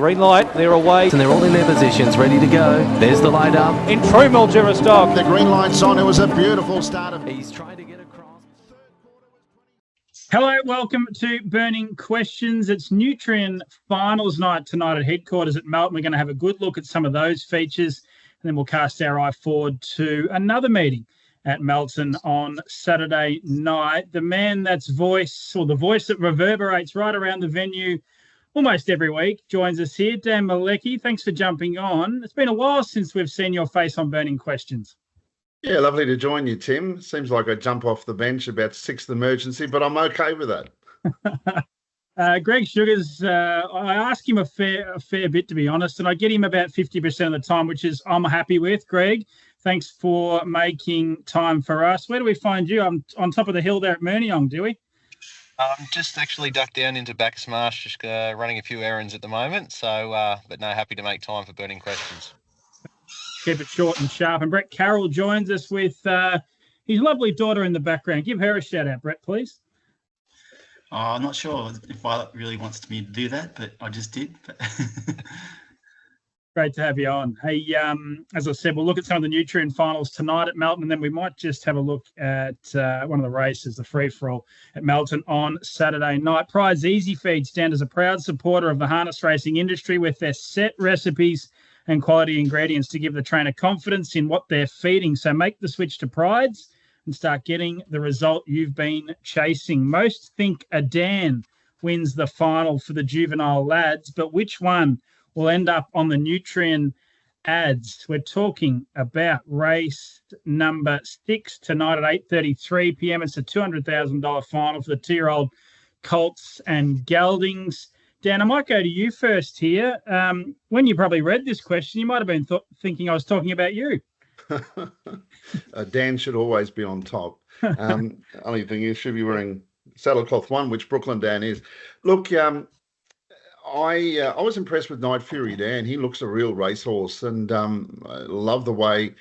Green light, they're away. And they're all in their positions, ready to go. There's the light up. In true Mildura stock. The green light's on. It was a beautiful start. He's trying to get across. Hello, welcome to Burning Questions. It's Nutrien finals night tonight at headquarters at Melton. We're going to have a good look at some of those features, and then we'll cast our eye forward to another meeting at Melton on Saturday night. The man that's voice, or the voice that reverberates right around the venue almost every week, joins us here. Dan Mielicki, thanks for jumping on. It's been a while since we've seen your face on Burning Questions. Yeah, lovely to join you, Tim. Seems like I jump off the bench about sixth emergency, but I'm okay with that. Greg Sugars, I ask him a fair bit, to be honest, and I get him about 50% of the time, which is I'm happy with. Greg, thanks for making time for us. Where do we find you? I'm on top of the hill there at Murniong, do we? I'm just actually ducked down into Backsmarsh, just running a few errands at the moment. So, but no, happy to make time for Burning Questions. Keep it short and sharp. And Brett Carroll joins us with his lovely daughter in the background. Give her a shout out, Brett, please. I'm not sure if Violet really wants me to do that, but I just did. Great to have you on. Hey, as I said, we'll look at some of the Nutrien finals tonight at Melton, and then we might just have a look at one of the races, the free-for-all at Melton on Saturday night. Pride's Easy Feed stand as a proud supporter of the harness racing industry with their set recipes and quality ingredients to give the trainer confidence in what they're feeding. So make the switch to Pride's and start getting the result you've been chasing. Most think a Dan wins the final for the juvenile lads, but which one will end up on the Nutrien ads? We're talking about race number 6 tonight at 8:33 p.m. It's a $200,000 final for the 2-year-old colts and geldings. Dan, I might go to you first here. When you probably read this question, you might have been thinking I was talking about you. Dan should always be on top. Only thing is, should be wearing saddlecloth 1, which Brooklyn Dan is. Look, I was impressed with Night Fury Dan. He looks a real racehorse, and I love the way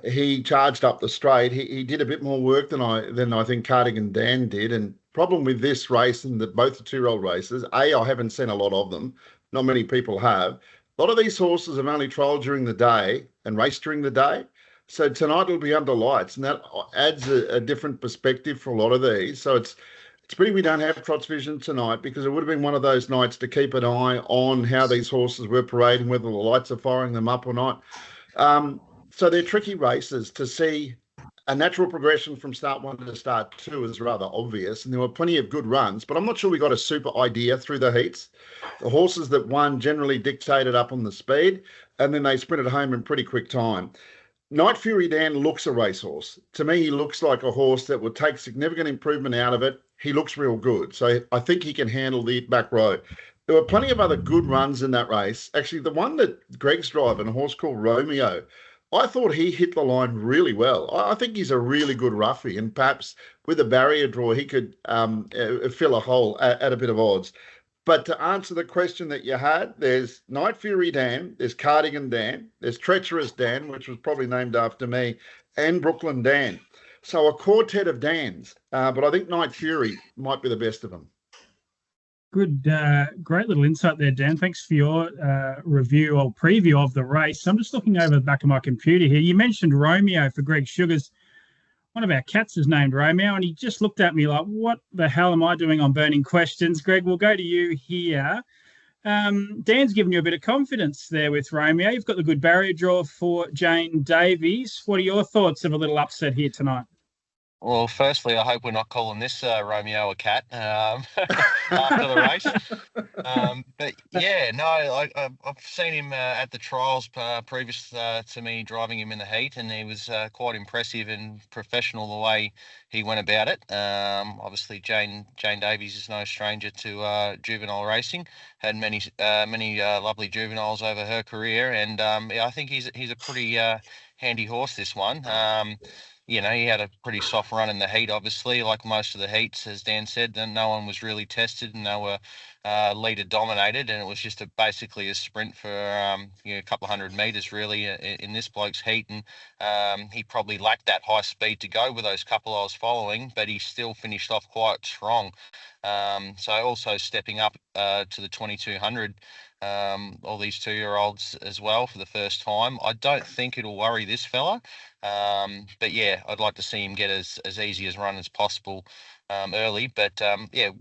he charged up the straight. He did a bit more work than I think Cardigan Dan did. And problem with this race and both the 2-year-old races, I haven't seen a lot of them. Not many people have. A lot of these horses have only trialled during the day and raced during the day. So tonight it'll be under lights, and that adds a different perspective for a lot of these. So it's pretty we don't have Trot's Vision tonight, because it would have been one of those nights to keep an eye on how these horses were parading, whether the lights are firing them up or not. So they're tricky races. To see a natural progression from start 1 to start 2 is rather obvious, and there were plenty of good runs, but I'm not sure we got a super idea through the heats. The horses that won generally dictated up on the speed, and then they sprinted home in pretty quick time. Night Fury Dan looks a racehorse. To me, he looks like a horse that would take significant improvement out of it. He looks real good. So I think he can handle the back row. There were plenty of other good runs in that race. Actually, the one that Greg's driving, a horse called Romeo, I thought he hit the line really well. I think he's a really good roughie, and perhaps with a barrier draw, he could fill a hole at a bit of odds. But to answer the question that you had, there's Night Fury Dan, there's Cardigan Dan, there's Treacherous Dan, which was probably named after me, and Brooklyn Dan. So a quartet of Dans, but I think Night Fury might be the best of them. Good, great little insight there, Dan. Thanks for your review or preview of the race. I'm just looking over the back of my computer here. You mentioned Romeo for Greg Sugars. One of our cats is named Romeo, and he just looked at me like, what the hell am I doing on Burning Questions? Greg, we'll go to you here. Dan's given you a bit of confidence there with Romeo. You've got the good barrier draw for Jane Davies. What are your thoughts of a little upset here tonight? Well, firstly, I hope we're not calling this Romeo a cat after the race. But yeah, no, I've seen him at the trials previous to me driving him in the heat, and he was quite impressive and professional the way he went about it. Obviously, Jane Davies is no stranger to juvenile racing. Had many lovely juveniles over her career, and yeah, I think he's a pretty handy horse, this one. You know, he had a pretty soft run in the heat, obviously, like most of the heats, as Dan said. Then no one was really tested, and they were leader dominated, and it was just basically a sprint for a couple of 100 metres really in this bloke's heat, and he probably lacked that high speed to go with those couple I was following, but he still finished off quite strong. So also stepping up to the 2200, all these 2-year-olds as well for the first time. I don't think it'll worry this fella, but yeah, I'd like to see him get as easy as run as possible early, but yeah,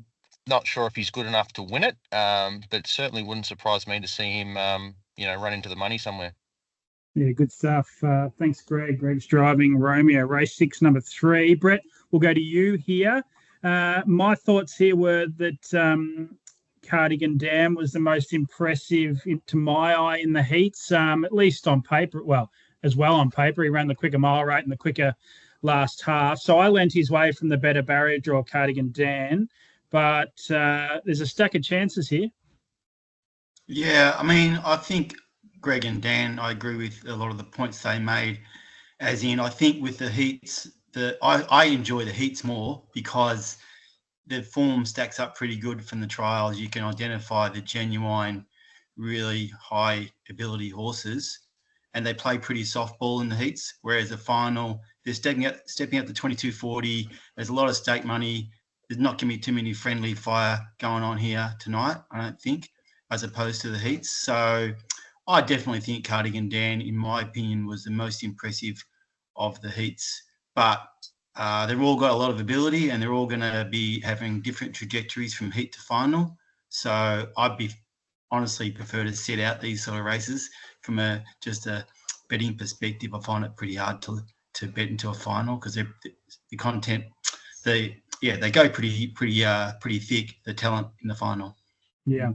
not sure if he's good enough to win it, but certainly wouldn't surprise me to see him run into the money somewhere. Yeah, good stuff. Thanks, Greg. Greg's driving Romeo, race 6, number 3. Brett, we'll go to you here. My thoughts here were that Cardigan Dan was the most impressive, to my eye, in the heats, at least on paper. Well, as well on paper. He ran the quicker mile rate and the quicker last half. So I lent his way from the better barrier draw, Cardigan Dan. But there's a stack of chances here. Yeah, I mean, I think Greg and Dan, I agree with a lot of the points they made. As in, I think with the heats, I enjoy the heats more because the form stacks up pretty good from the trials. You can identify the genuine, really high ability horses, and they play pretty softball in the heats. Whereas the final, they're stepping up to 2240. There's a lot of stake money. There's not going to be too many friendly fire going on here tonight, I don't think, as opposed to the heats. So I definitely think Cardigan Dan, in my opinion, was the most impressive of the heats. But they've all got a lot of ability, and they're all going to be having different trajectories from heat to final. So I'd honestly prefer to set out these sort of races from just a betting perspective. I find it pretty hard to bet into a final because the content, they go pretty thick, the talent in the final. Yeah,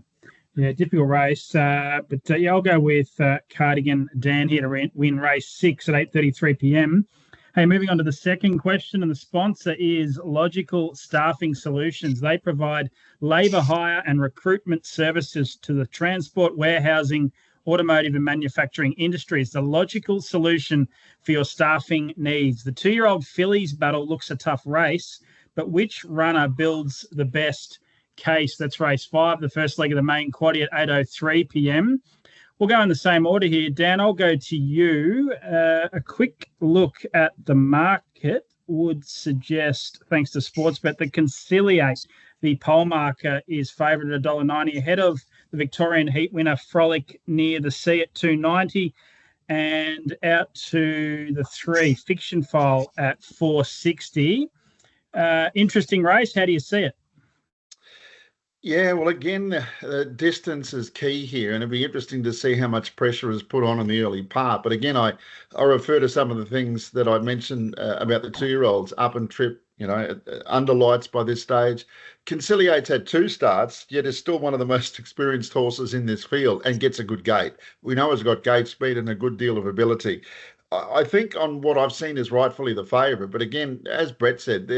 difficult race. But I'll go with Cardigan Dan here to win race 6 at 8:33 p.m. Hey, moving on to the second question, and the sponsor is Logical Staffing Solutions. They provide labour hire and recruitment services to the transport, warehousing, automotive and manufacturing industries. The logical solution for your staffing needs. The 2-year-old fillies battle looks a tough race, but which runner builds the best case? That's race 5, the first leg of the main quaddie at 8:03 p.m. We'll go in the same order here. Dan, I'll go to you. A quick look at the market would suggest, thanks to Sportsbet, that Conciliate, the pole marker, is favoured at $1.90 ahead of the Victorian heat winner Frolic Near the Sea at $2.90, and out to the 3 Fiction File at $4.60. Interesting race. How do you see it? Yeah, well, again, distance is key here, and it'd be interesting to see how much pressure is put on in the early part. But again, I refer to some of the things that I mentioned about the 2-year-olds, up and trip, under lights by this stage. Conciliate's had 2 starts, yet is still one of the most experienced horses in this field and gets a good gate. We know he's got gate speed and a good deal of ability. I think on what I've seen is rightfully the favourite. But again, as Brett said,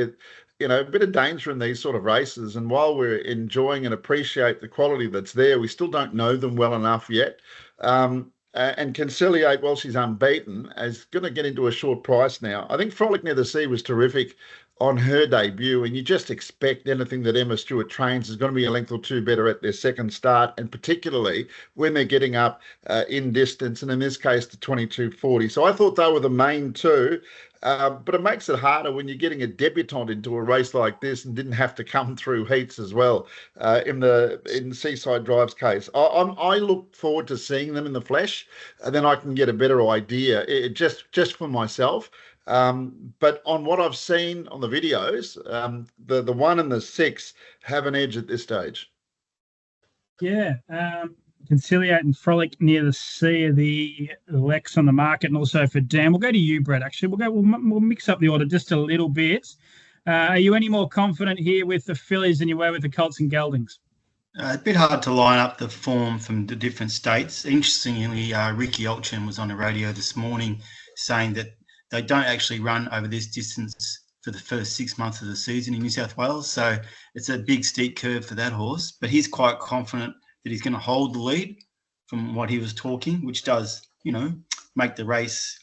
a bit of danger in these sort of races. And while we're enjoying and appreciate the quality that's there, we still don't know them well enough yet. And Conciliate, while she's unbeaten, is going to get into a short price now. I think Frolic Near the Sea was terrific on her debut, and you just expect anything that Emma Stewart trains is going to be a length or 2 better at their second start, and particularly when they're getting up in distance, and in this case, to 22.40. So I thought they were the main 2. But it makes it harder when you're getting a debutante into a race like this and didn't have to come through heats as well. In Seaside Drive's case, I look forward to seeing them in the flesh, and then I can get a better idea just for myself. But on what I've seen on the videos, the 1 and the 6 have an edge at this stage. Yeah. Conciliate and Frolic Near the Sea are the Lex on the market, and also for Dan. We'll go to you, Brett. Actually, we'll mix up the order just a little bit. Are you any more confident here with the fillies than you were with the Colts and Geldings? A bit hard to line up the form from the different states. Interestingly, Ricky Olchen was on the radio this morning saying that they don't actually run over this distance for the first 6 months of the season in New South Wales. So it's a big steep curve for that horse, but he's quite confident that he's going to hold the lead from what he was talking, which does, make the race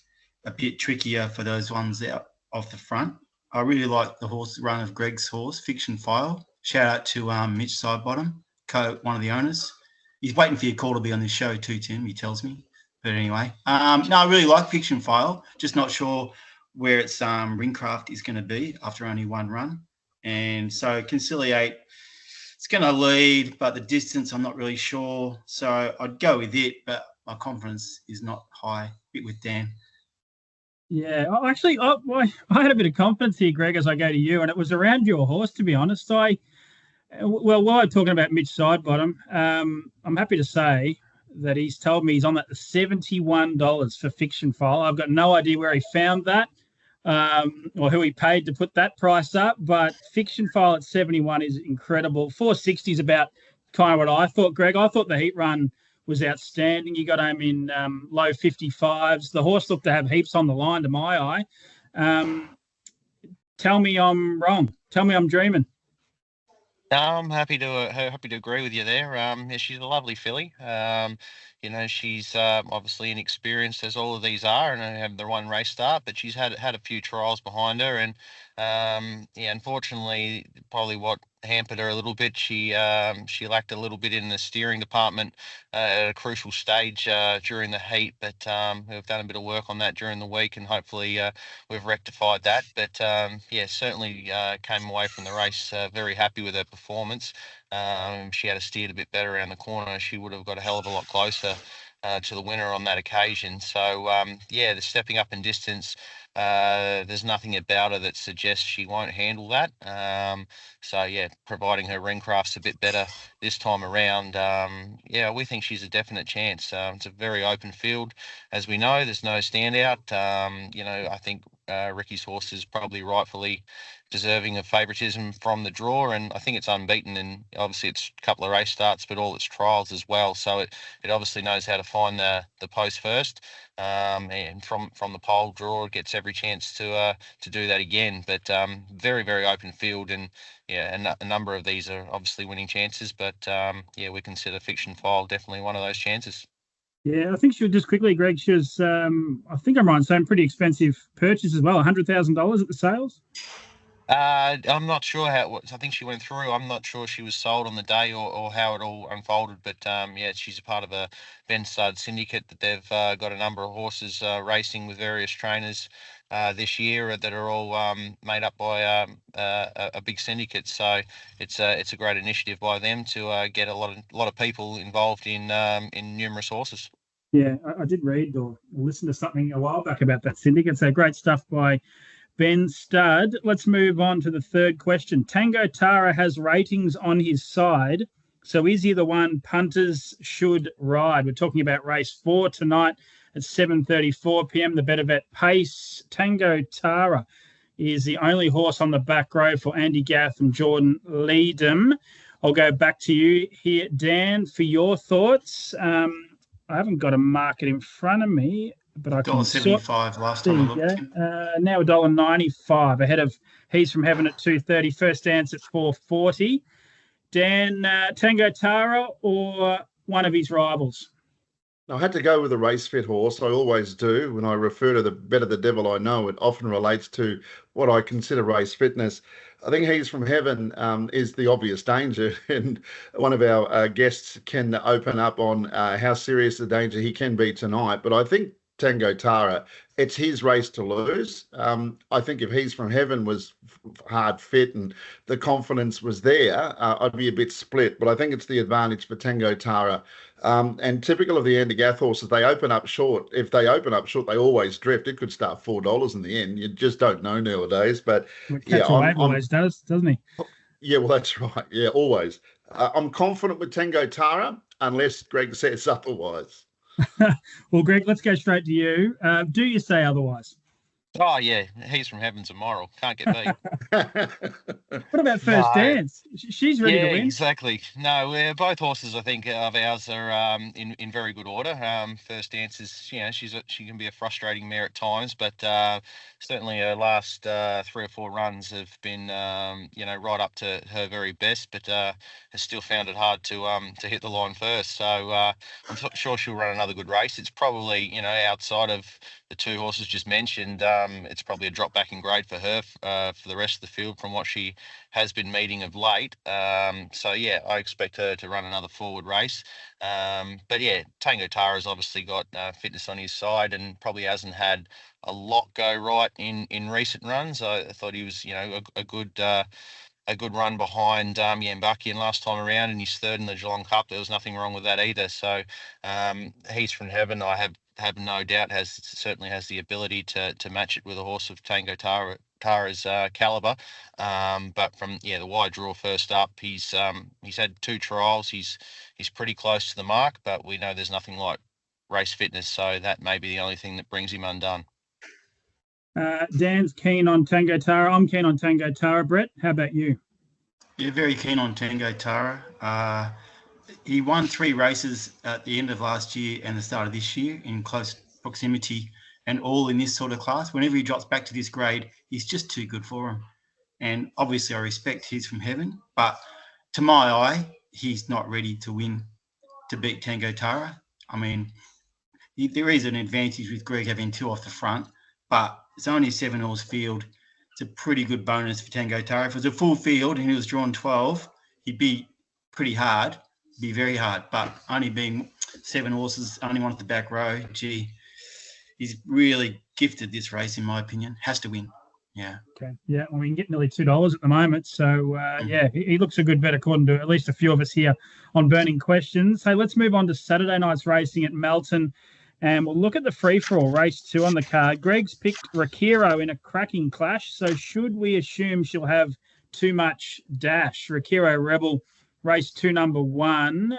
a bit trickier for those ones out off the front. I really like the horse run of Greg's horse, Fiction File. Shout out to Mitch Sidebottom, one of the owners. He's waiting for your call to be on this show too, Tim, he tells me. But anyway, no, I really like Fiction File. Just not sure where its ringcraft is going to be after only one run. And so Conciliate, it's going to lead, but the distance, I'm not really sure. So I'd go with it, but my confidence is not high. Bit with Dan. Yeah, I had a bit of confidence here, Greg, as I go to you, and it was around your horse, to be honest. While I'm talking about Mitch Sidebottom, I'm happy to say that he's told me he's on that $71 for Fiction File. I've got no idea where he found that or who he paid to put that price up, but Fiction File at 71 is incredible. 460 is about kind of what I thought, Greg. I thought the heat run was outstanding. You got home in low 55s. The horse looked to have heaps on the line to my eye. Tell me I'm wrong. Tell me I'm dreaming. No, I'm happy to agree with you there. Yeah, she's a lovely filly. She's obviously inexperienced as all of these are, and have the one race start, but she's had a few trials behind her, and unfortunately, probably what hampered her a little bit. She lacked a little bit in the steering department at a crucial stage during the heat, but we've done a bit of work on that during the week, and hopefully we've rectified that. But certainly came away from the race very happy with her performance. She had steered a bit better around the corner. She would have got a hell of a lot closer to the winner on that occasion. So the stepping up in distance, there's nothing about her that suggests she won't handle that. Providing her ringcraft's a bit better this time around, we think she's a definite chance. It's a very open field, as we know. There's no standout. I think Ricky's horse is probably rightfully deserving of favouritism from the draw, and I think it's unbeaten, and obviously it's a couple of race starts, but all its trials as well. So it obviously knows how to find the post first, and from the pole draw, it gets every chance to do that again. But very, very open field, and a number of these are obviously winning chances. But we consider Fiction File definitely one of those chances. Yeah, I think she was just quickly, Greg. She was, I think I'm right in saying, pretty expensive purchase as well. $100,000 at the sales. I'm not sure how it was. I think she went through. I'm not sure she was sold on the day or how it all unfolded. But she's a part of a Ben Stud syndicate that they've got a number of horses racing with various trainers this year that are all made up by a big syndicate. So it's a great initiative by them to get a lot of people involved in numerous horses. Yeah, I did read or listen to something a while back about that syndicate. So great stuff by Ben Stud. Let's move on to the third question. Tango Tara has ratings on his side. So is he the one punters should ride? We're talking about race 4 tonight at 7:34 p.m. The Better Bet Pace. Tango Tara is the only horse on the back row for Andy Gath and Jordan Leedham. I'll go back to you here, Dan, for your thoughts. I haven't got a market in front of me, but I can $1.75 last time I looked. Now $1.95 ahead of He's From Heaven at 2:30. First dance at 4:40. Dan, Tango Tara or one of his rivals? I had to go with a race fit horse. I always do. When I refer to the Better the Devil I Know, it often relates to what I consider race fitness. I think He's From Heaven is the obvious danger, and one of our guests can open up on how serious the danger he can be tonight. But I think Tango Tara, it's his race to lose. I think if He's From Heaven was hard fit and the confidence was there, I'd be a bit split. But I think it's the advantage for Tango Tara. And typical of the Andy Gath horses, they open up short. If they open up short, they always drift. It could start $4 in the end. You just don't know nowadays. But always does, doesn't he? Yeah, well, that's right. Yeah, always. I'm confident with Tango Tara, unless Greg says otherwise. Well, Greg, let's go straight to you. Do you say otherwise? Oh, yeah. He's From Heaven's a moral. Can't get beat. What about First Dance? She's ready to win. Yeah, exactly. No, both horses, I think, of ours are in very good order. First Dance is, she can be a frustrating mare at times, but certainly her last 3 or 4 runs have been, right up to her very best, but has still found it hard to hit the line first. So I'm sure she'll run another good race. It's probably, outside of two horses just mentioned, it's probably a drop back in grade for her for the rest of the field from what she has been meeting of late. So yeah, I expect her to run another forward race. But yeah, Tango Tara has obviously got fitness on his side and probably hasn't had a lot go right in recent runs. I thought he was, a good run behind Yambuckian last time around, and he's third in the Geelong Cup. There was nothing wrong with that either. So he's from heaven. I have no doubt certainly has the ability to match it with a horse of Tango Tara's caliber. But from the wide draw first up, he's had 2 trials. He's pretty close to the mark, but we know there's nothing like race fitness, so that may be the only thing that brings him undone. Dan's keen on Tango Tara. I'm keen on Tango Tara. Brett, how about you? Yeah, very keen on Tango Tara. He won 3 races at the end of last year and the start of this year in close proximity, and all in this sort of class. Whenever he drops back to this grade, he's just too good for him. And obviously I respect he's from heaven, but to my eye, he's not ready to beat Tango Tara. I mean, there is an advantage with Greg having 2 off the front, but it's only a 7-horse field. It's a pretty good bonus for Tango Tara. If it was a full field and he was drawn 12, he'd be pretty hard, be very hard. But only being 7 horses, only one at the back row, he's really gifted this race, in my opinion. Has to win. Yeah. Okay. Yeah. Well, we can get nearly $2 at the moment. So, he looks a good bet according to at least a few of us here on Burning Questions. Hey, let's move on to Saturday night's racing at Melton. And we'll look at the free-for-all race 2 on the card. Greg's picked Rakero in a cracking clash. So should we assume she'll have too much dash? Rakero Rebel, race 2, number 1.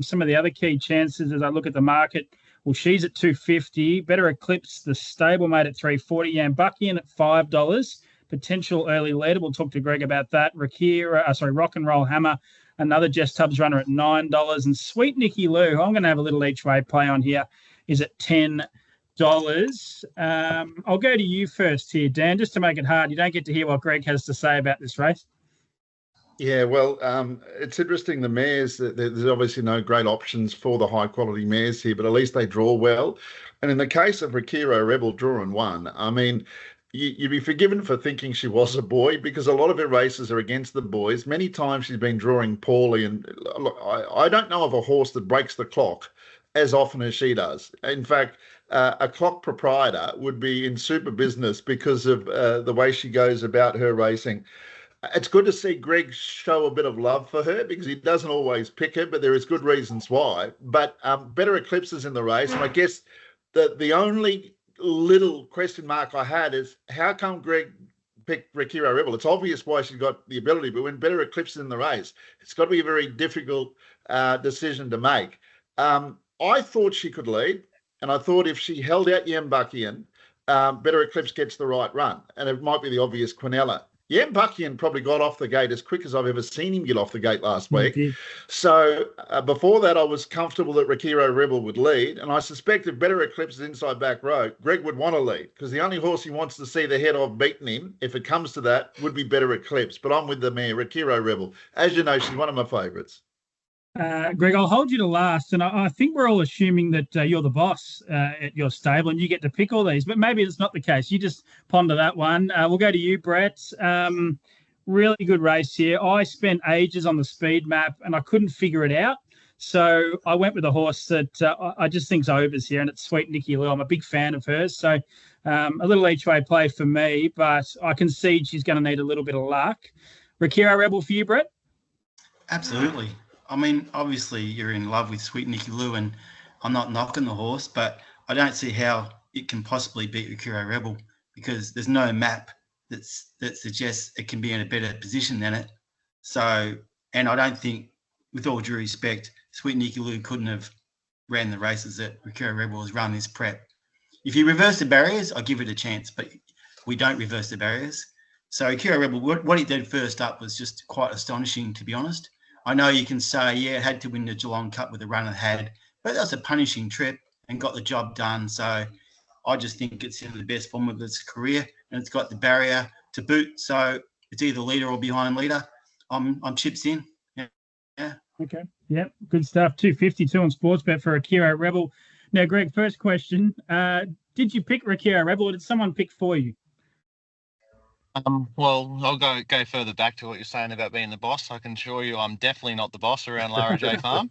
Some of the other key chances as I look at the market, well, she's at $2.50. Better Eclipse, the stablemate at $3.40. Yambuckian at $5. Potential early leader. We'll talk to Greg about that. Rock and Roll Hammer, another Jess Tubbs runner at $9. And Sweet Nicky Lou, who I'm going to have a little each way play on here, is at $10. I'll go to you first here, Dan, just to make it hard. You don't get to hear what Greg has to say about this race. Yeah, well, it's interesting. The mares, there's obviously no great options for the high-quality mares here, but at least they draw well. And in the case of Rakero Rebel drawing 1, I mean, you'd be forgiven for thinking she was a boy because a lot of her races are against the boys. Many times she's been drawing poorly. And look, I don't know of a horse that breaks the clock as often as she does. In fact, a clock proprietor would be in super business because of the way she goes about her racing. It's good to see Greg show a bit of love for her because he doesn't always pick her, but there is good reasons why. But Better Eclipse is in the race. And I guess the only little question mark I had is how come Greg picked Rakero Rebel? It's obvious why she's got the ability, but when Better Eclipse is in the race, it's got to be a very difficult decision to make. I thought she could lead, and I thought if she held out Yambuckian, Better Eclipse gets the right run, and it might be the obvious Quinella. Yambuckian probably got off the gate as quick as I've ever seen him get off the gate last week. So before that, I was comfortable that Rakero Rebel would lead, and I suspect if Better Eclipse is inside back row, Greg would want to lead because the only horse he wants to see the head of beaten him, if it comes to that, would be Better Eclipse. But I'm with the mare, Rakero Rebel. As you know, she's one of my favourites. Greg, I'll hold you to last, and I think we're all assuming that you're the boss at your stable and you get to pick all these, but maybe it's not the case. You just ponder that one. We'll go to you, Brett. Really good race here. I spent ages on the speed map and I couldn't figure it out, so I went with a horse that I just think's overs here, and it's Sweet Nicky Lou. I'm a big fan of hers, so a little each way play for me, but I concede she's going to need a little bit of luck. Rakero Rebel for you, Brett? Absolutely. I mean, obviously you're in love with Sweet Nicky Lou, and I'm not knocking the horse, but I don't see how it can possibly beat Rakero Rebel because there's no map that suggests it can be in a better position than it. So, and I don't think, with all due respect, Sweet Nicky Lou couldn't have ran the races that Rakero Rebel has run this prep. If you reverse the barriers, I give it a chance, but we don't reverse the barriers. So Rakero Rebel, what he did first up was just quite astonishing, to be honest. I know you can say, yeah, it had to win the Geelong Cup with the run it had, but that's a punishing trip and got the job done. So I just think it's in the best form of its career, and it's got the barrier to boot. So it's either leader or behind leader. I'm chips in. Yeah. Okay. Yep. Good stuff. 252 on Sportsbet for Rakero Rebel. Now, Greg, first question. Did you pick Rakero Rebel or did someone pick for you? Well, I'll go further back to what you're saying about being the boss. I can assure you I'm definitely not the boss around Lara J Farm.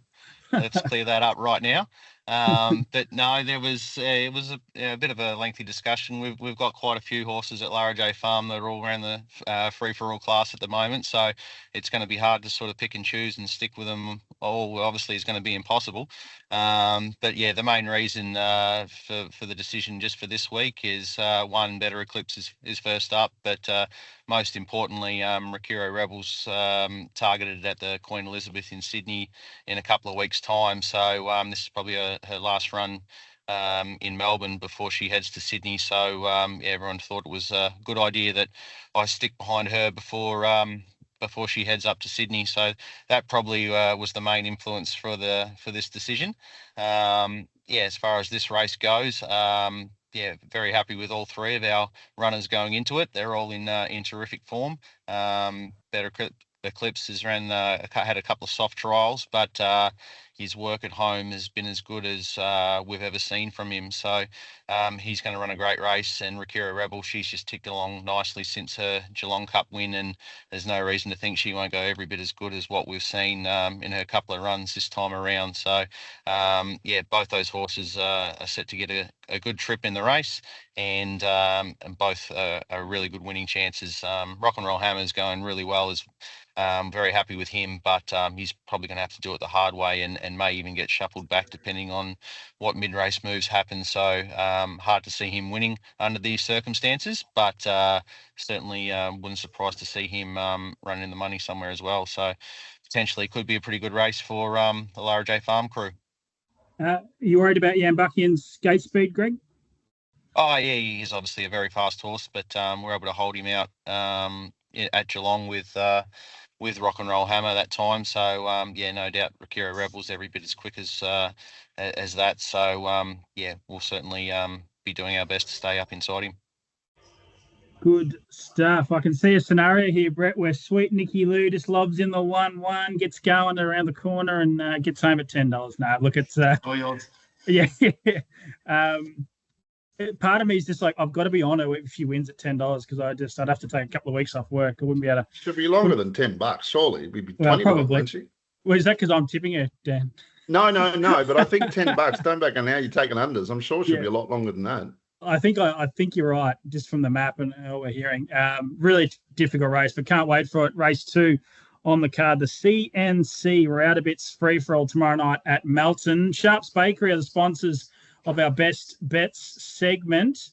Let's clear that up right now. But no, it was a bit of a lengthy discussion. We've got quite a few horses at Lara J Farm that are all around the free for all class at the moment, so it's going to be hard to sort of pick and choose and stick with them all. Obviously, it's going to be impossible. But yeah, the main reason for the decision just for this week is one, Better Eclipse is first up, but most importantly, Rakero Rebels targeted at the Queen Elizabeth in Sydney in a couple of weeks' time. So this is probably her last run in Melbourne before she heads to Sydney. So yeah, everyone thought it was a good idea that I stick behind her before she heads up to Sydney. So that probably was the main influence for this decision. Yeah, as far as this race goes, yeah, very happy with all three of our runners going into it. They're all in terrific form. Better Eclipse has had a couple of soft trials, but his work at home has been as good as we've ever seen from him. So he's going to run a great race. And Rakero Rebel, she's just ticked along nicely since her Geelong Cup win, and there's no reason to think she won't go every bit as good as what we've seen in her couple of runs this time around. So yeah, both those horses are set to get a good trip in the race, and both are really good winning chances. Rock and Roll Hammer's going really well. Very happy with him, but he's probably going to have to do it the hard way and may even get shuffled back depending on what mid-race moves happen. So hard to see him winning under these circumstances, but certainly wouldn't surprise to see him running in the money somewhere as well. So potentially could be a pretty good race for the Lara J Farm crew. You worried about Yambuckian's gate speed, Greg? Oh yeah, he's obviously a very fast horse, but we're able to hold him out at Geelong with Rock and Roll Hammer that time. So yeah, no doubt Rakero Rebel's every bit as quick as that. So yeah, we'll certainly be doing our best to stay up inside him. Good stuff. I can see a scenario here, Brett, where sweet Nicky Lou just lobs in the 1-1, gets going around the corner and gets home at $10. No, look, it's all yours. Yeah. Part of me is just like, I've got to be on her if she wins at $10 because I'd have to take a couple of weeks off work. I wouldn't be able to. Should be longer than $10, surely. It'd be $20, well, probably. Wouldn't she? Well, is that because I'm tipping her, Dan? No. But I think $10. Don't back on now. You're taking unders. I'm sure she'll be a lot longer than that. I think you're right, just from the map and what we're hearing. Really difficult race, but can't wait for it. Race 2 on the card, the CNC Routabits free for all tomorrow night at Melton. Sharps Bakery are the sponsors of our best bets segment.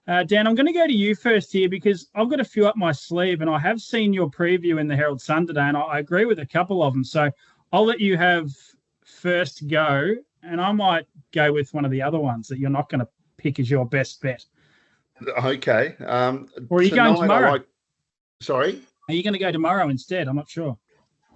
Dan, I'm going to go to you first here because I've got a few up my sleeve and I have seen your preview in the Herald Sun today and I agree with a couple of them. So I'll let you have first go and I might go with one of the other ones that you're not going to pick as your best bet. Okay. Or are you going tomorrow? Sorry? Are you going to go tomorrow instead? I'm not sure.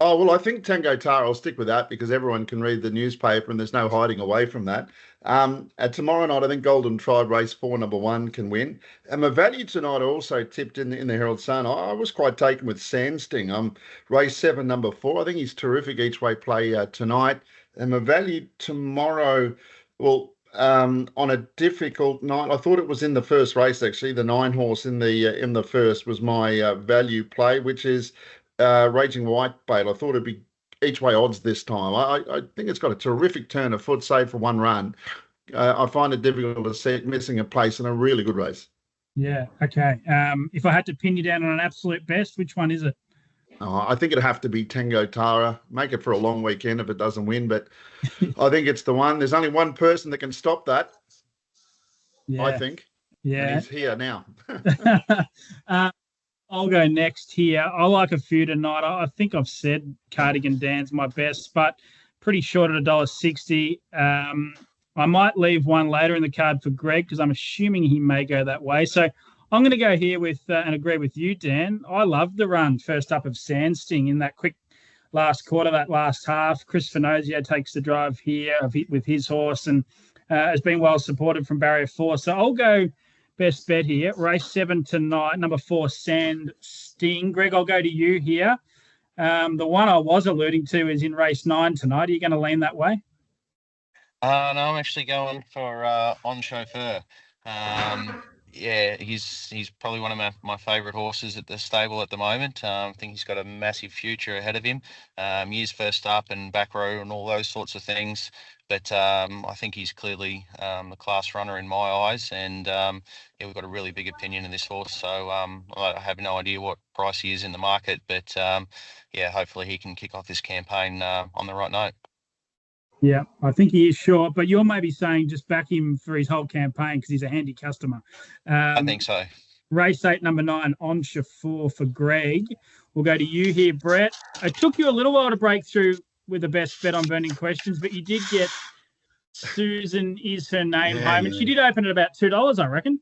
Oh, well, I think Tango Tara, I'll stick with that because everyone can read the newspaper and there's no hiding away from that. Tomorrow night, I think Golden Tribe race 4, number 1 can win. And my value tonight also tipped in the Herald Sun. I was quite taken with Sandsting. Race 7, number 4. I think he's terrific each way play tonight. And my value tomorrow, well, on a difficult night, I thought it was in the first race, actually. The 9 horse in the first was my value play, which is Raging Whitebait. I thought it'd be each way odds this time. I think it's got a terrific turn of foot, save for one run. I find it difficult to see it missing a place in a really good race. Yeah, okay. If I had to pin you down on an absolute best, which one is it? I think it'd have to be Tango Tara. Make it for a long weekend if it doesn't win, but I think it's the one. There's only one person that can stop that, I think. Yeah. And he's here now. I'll go next here. I like a few tonight. I think I've said Cardigan Dan's my best, but pretty short at $1.60. I might leave one later in the card for Greg because I'm assuming he may go that way. So I'm going to go here with and agree with you, Dan. I love the run first up of Sandsting in that quick last quarter, that last half. Chris Finozio takes the drive here with his horse and has been well supported from barrier 4. So I'll go best bet here. Race 7 tonight, number 4, Sandsting. Greg, I'll go to you here. The one I was alluding to is in race 9 tonight. Are you going to lean that way? No, I'm actually going for On Chauffeur. Yeah, he's probably one of my favourite horses at the stable at the moment. I think he's got a massive future ahead of him. Years first up and back row and all those sorts of things. But I think he's clearly the class runner in my eyes. And yeah, we've got a really big opinion of this horse. So I have no idea what price he is in the market. But yeah, hopefully he can kick off this campaign on the right note. Yeah, I think he is short, but you're maybe saying just back him for his whole campaign because he's a handy customer. I think so. Race 8, number 9, On Chauffeur for Greg. We'll go to you here, Brett. It took you a little while to break through with the best bet on burning questions, but you did get Susan Is Her Name home, and she did open at about $2, I reckon.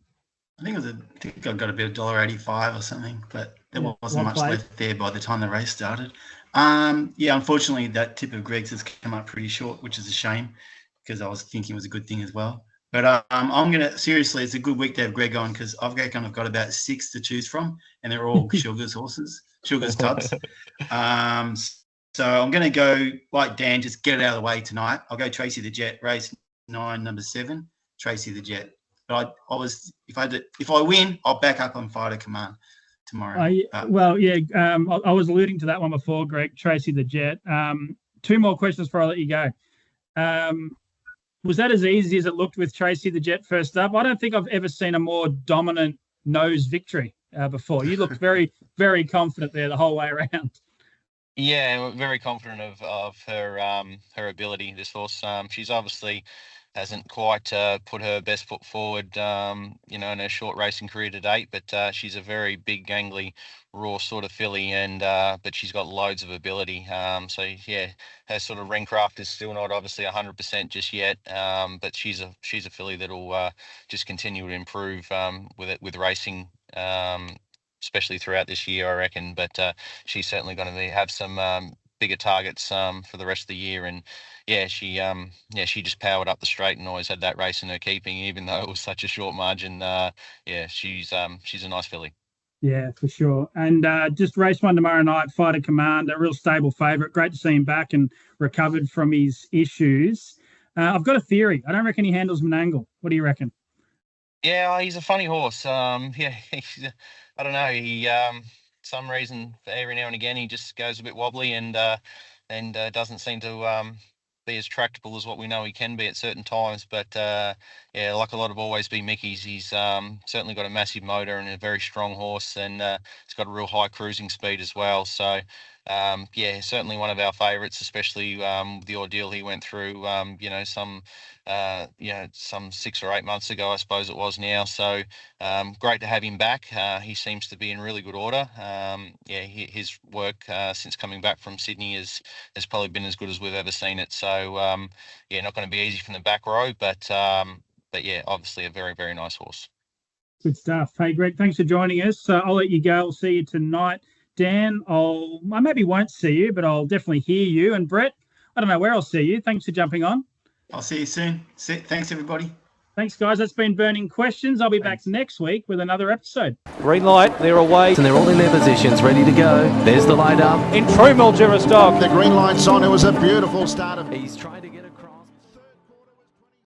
I think I got a bit of $1.85 or something, but there wasn't much left there by the time the race started. Yeah, unfortunately, that tip of Greg's has come up pretty short, which is a shame because I was thinking it was a good thing as well. But I'm going to, seriously, it's a good week to have Greg on because I've kind of got about 6 to choose from, and they're all Sugar's horses, Sugar's tubs. So I'm going to go, like Dan, just get it out of the way tonight. I'll go Tracy the Jet, race 9, number 7, Tracy the Jet. But if I win, I'll back up on Fighter Command tomorrow. I was alluding to that one before, Greg, Tracy the Jet. 2 more questions before I let you go. Was that as easy as it looked with Tracy the Jet first up? I don't think I've ever seen a more dominant nose victory before. You looked very, very confident there the whole way around. Yeah, very confident of her ability. This horse, she's obviously hasn't quite put her best foot forward, in her short racing career to date. But she's a very big, gangly, raw sort of filly, and but she's got loads of ability. So yeah, her sort of ring craft is still not obviously 100% just yet. But she's a filly that'll just continue to improve with racing. Especially throughout this year, I reckon. But she's certainly going to have some bigger targets for the rest of the year. And yeah, she just powered up the straight and always had that race in her keeping, even though it was such a short margin. Yeah, she's a nice filly. Yeah, for sure. And just race 1 tomorrow night, Fighter Command, a real stable favourite. Great to see him back and recovered from his issues. I've got a theory. I don't reckon he handles Menangle. What do you reckon? Yeah, he's a funny horse. Yeah, I don't know. He, some reason, every now and again, he just goes a bit wobbly and doesn't seem to be as tractable as what we know he can be at certain times. But yeah, like a lot of Always Be Mickeys, he's certainly got a massive motor and a very strong horse, and he's got a real high cruising speed as well. So yeah, certainly one of our favourites, especially the ordeal he went through. Some 6 or 8 months ago, I suppose it was now. So great to have him back. He seems to be in really good order. His work since coming back from Sydney has probably been as good as we've ever seen it. So yeah, not going to be easy from the back row, but yeah, obviously a very, very nice horse. Good stuff. Hey, Greg, thanks for joining us. I'll let you go. I'll see you tonight. Dan, I maybe won't see you, but I'll definitely hear you. And Brett, I don't know where I'll see you. Thanks for jumping on. I'll see you soon. Thanks, everybody. Thanks, guys. That's been Burning Questions. I'll be back next week with another episode. Green light, they're away. And they're all in their positions, ready to go. There's the light up. In true Mildura stock. The green light's on. It was a beautiful start of... He's trying to get